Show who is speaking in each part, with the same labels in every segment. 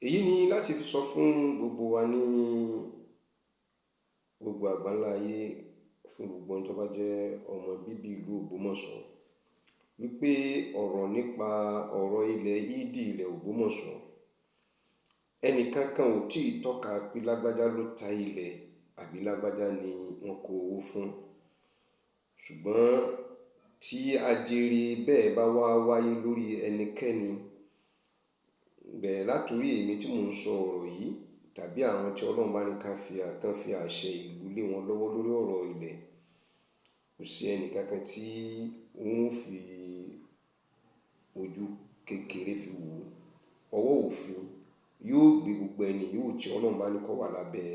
Speaker 1: èyí ni láti fi sọ fún gbogbo wa ní gbogbo àgbáńlá ayé, fún gbogbo ẹni tó bá jẹ́ ọmọ bíbí ìlú Ògbómọ̀ṣọ́, wípé ọ̀rọ̀ nípa ọ̀rọ̀ ilẹ̀ Ìdí ilẹ̀ Ògbómọ̀ṣọ́, ẹnìkankan ò tí ì tọ́ka pé lágbájá ló ta ilẹ̀ àbí lágbájá ni wọ́n kó owó fún. Ṣùgbọ́n tí ajere bẹ́ẹ̀ bá wá wáyé lórí ẹnikẹ́ni, bẹ̀rẹ̀ látòrí èmi tí mò ń sọ ọ̀rọ̀ yìí tàbí àwọn tí Ọlọ́run bá ní ká fi àṣẹ ìlú lé wọn lọ́wọ́ lórí ọ̀rọ̀ ilẹ̀, kò sí ẹnìkankan tí wọ́n fi ojú kékeré fi wò. Ọwọ́ òfin yóò gbé gbogbo ẹni yóò tí Ọlọ́run bá ní kó wà lábẹ́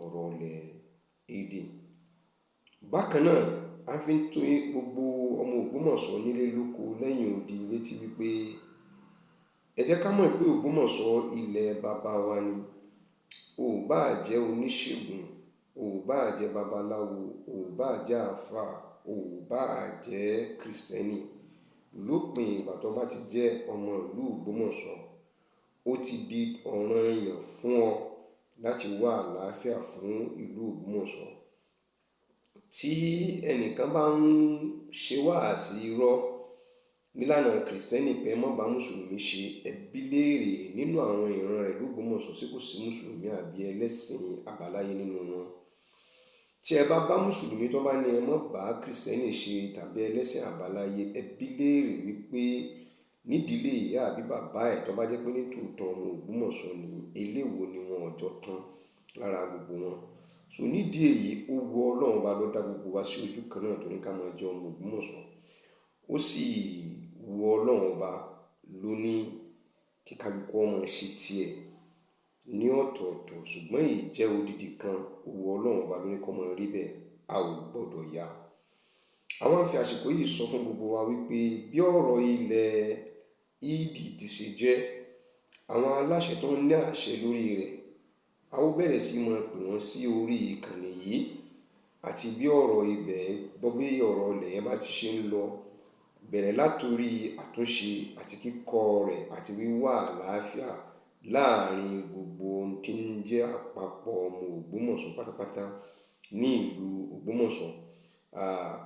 Speaker 1: ọ̀rọ̀ ilẹ̀ Ìdí. Bákan náà, a fi ń tó gbogbo ọmọ Ògbómọ̀ṣọ́ nílé lóko lẹ́yìn odi létí wípé ẹ jẹ́ ká mọ̀ pé Ògbómọ̀ṣọ́ ilẹ̀ bàbá wa ni. O ò bá jẹ́ oníṣègùn, o ò bá jẹ́ babaláwo, o ò bá jẹ́ àáfàá, o ò bá jẹ́ Kristẹni, lópin ìgbà tó bá ti jẹ́ ọmọ ìlú Ògbómọ̀ṣọ́, ó ti di ọ̀ranyàn fún ọ láti wá àlàáfíà fún ìlú Ògbómọ̀ṣọ́. Tí ẹnìkan bá ń ṣe wáàsí irọ́ nílànà Kristẹni pé má bá Mùsùlùmí ṣe, ẹbí léèrè nínú àwọn ìran rẹ̀ l'Ògbómọ̀ṣọ́ sí kò sí Mùsùlùmí àbí ẹlẹ́sìn àbáláyé nínú wọn. Tí ẹ bá Mùsùlùmí tó bá ní ẹ má bá Kristẹni ṣe tàbí ẹlẹ́sìn àbáláyé, ẹbí léèrè wípé nídìílé ìyá àbí bàbá ẹ̀ tó bá jẹ́ pé ní tòótọ́ ọmọ Ògbómọ̀ṣọ́ ni, eléwo ni wọn ọjọ́ tán lára gbogbo wọn. So nídìí èyí, ó wu Ọlọ́run bá ló dá gbogbo wa sí ojú kan náà tó ní ká máa jẹ́ ọmọ Ògbómọ̀ṣọ́. Ó sì wu Ọlọ́run ọba ló ní kí kálukú ọmọ ṣe tiẹ̀ ní ọ̀tọ̀ọ̀tọ̀, ṣùgbọ́n èyí jẹ́ odidi kan. Ó wu Ọlọ́run ọba ló ní kó máa rí bẹ́ẹ̀, a ò gbọ́dọ̀ yà. Àwọn àfi àsìkò yìí sọ fún gbogbo wa wípé bí ọ̀rọ̀ ilẹ̀ Ìdí ti ṣe jẹ́, àwọn aláṣẹ tó ń ní àṣẹ lórí rẹ̀, a ó bẹ̀rẹ̀ sí máa pè wọ́n sí orí ìkànnì yìí, àti bí ọ̀rọ̀ ibẹ̀ gbọ́ bí ọ̀rọ̀ ilẹ̀ yẹn bá ti ṣe ń lọ, bẹ̀rẹ̀ látòrí àtúnṣe àti kíkọ́ rẹ̀ àti wíwá àlàáfíà láàrin gbogbo ohun tí ń jẹ́ àpapọ̀ ọmọ Ògbómọ̀ṣọ́ pátápátá ní ìlú Ògbómọ̀ṣọ́.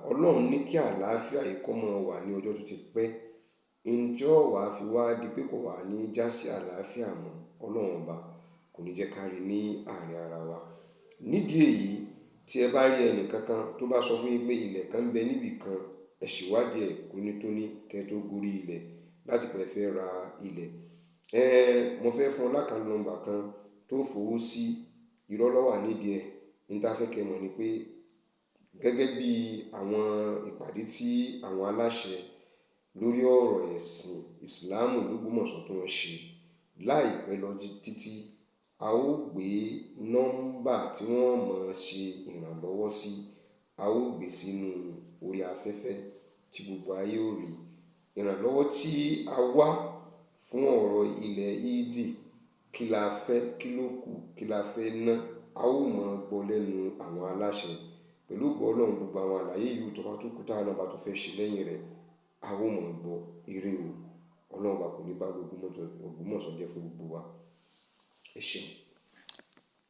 Speaker 1: Ọlọ́run ní kí àlàáfíà yìí kó máa wà ní ọjọ́ tó ti pẹ́. Ǹjọ́ wà fi wá di pé kò wà ní já sí àlàáfíà mọ́, Ọlọ́run ọba kò ní jẹ́ ká rí ní àárín ara wa. Nídìí èyí, tí ẹ bá rí ẹnìkankan tó bá sọ fún yín pé ilẹ̀ kan ń bẹ níbì kan, ẹ ṣèwádìí ẹ̀ tónítóní kẹ́ tó gorí ilẹ̀ láti pẹ́ fẹ́ ra ilẹ̀. Mo fẹ́ fún ọ lákàánú nọ́mbà kan tó fowó sí, irọ́ ló wà nídìí ẹ̀. Ní tá fẹ́ kẹ́ mọ̀ ni pé gẹ́gẹ́ bí àwọn ìpàdé tí àwọn aláṣẹ lórí ọ̀rọ̀ ẹ̀sìn ìsìláàmù l'Ògbómọ̀ṣọ́ tó ń ṣe láìpẹ́ lọ títí, a ó gbé nọ́mbà tí wọ́n mọ̀ ṣe ìrànlọ́wọ́ sí, a ó gbé sínú orí afẹ́fẹ́ tí gbogbo ayé ó rí. Ìrànlọ́wọ́ tí a wá fún ọ̀rọ̀ ilẹ̀ Ìdí, kí la fẹ́, kí ló kù, kí la fẹ́ ná, a ó mọ̀ gbọ́ lẹ́nu àwọn aláṣẹ. Pẹ̀lú ògo Ọlọ́run, gbogbo àwọn àlàyé yìí tó bá tó kú táwọn náà bá tó fẹ́ ṣe lẹ́yìn rẹ̀, a ó mọ̀ gbọ́ ire o. Ọlọ́run ọba kò ní bá Ògbómọ̀ṣọ́ jẹ́ fún gbogbo wa. Ẹ ṣeun.